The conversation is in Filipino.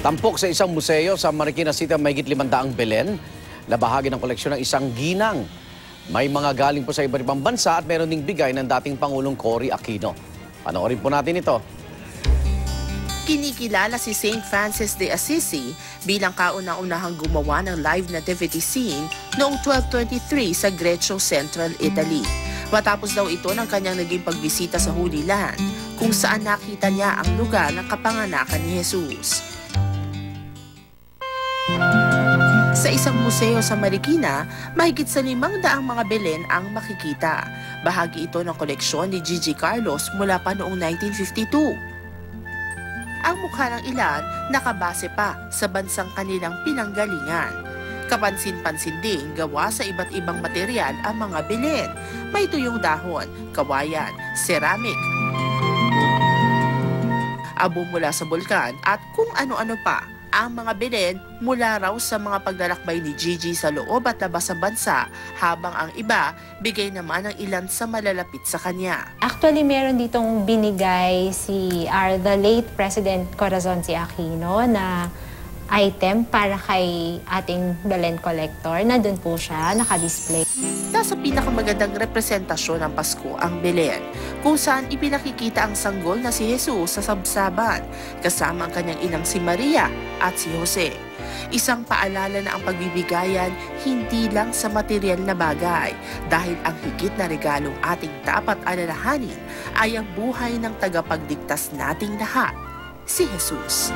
Tampok sa isang museo sa Marikina City ang mahigit 500 Belen na bahagi ng koleksyon ng isang ginang. May mga galing po sa iba't ibang bansa at meron ding bigay ng dating Pangulong Cory Aquino. Panoorin po natin ito. Kinikilala si St. Francis de Assisi bilang kauna-unahang gumawa ng live nativity scene noong 1223 sa Greccio, Central Italy. Matapos daw ito ng kanyang naging pagbisita sa Holy Land, kung saan nakita niya ang lugar ng kapanganakan ni Jesus. Sa isang museo sa Marikina, mahigit sa 500 mga Belen ang makikita. Bahagi ito ng koleksyon ni Gigi Carlos mula pa noong 1952. Ang mukha ng ilan nakabase pa sa bansang kanilang pinanggalingan. Kapansin-pansin din gawa sa iba't ibang material ang mga Belen. May tuyong dahon, kawayan, ceramic, abo mula sa bulkan at kung ano-ano pa. Ang mga Belen mula raw sa mga paglalakbay ni Gigi sa loob at labas sa bansa, habang ang iba bigay naman ng ilan sa malalapit sa kanya. Actually, meron ditong binigay the late President Corazon C. Aquino na item para kay ating Belen collector. Nandun po siya, naka-display. Nasa pinakamagandang representasyon ng Pasko ang Belen, kung saan ipinakikita ang sanggol na si Jesus sa sabsaban, kasama ang kanyang inang si Maria at si Jose. Isang paalala na ang pagbibigayan hindi lang sa material na bagay, dahil ang higit na regalong ating dapat alalahanin ay ang buhay ng tagapagligtas nating lahat, si Jesus.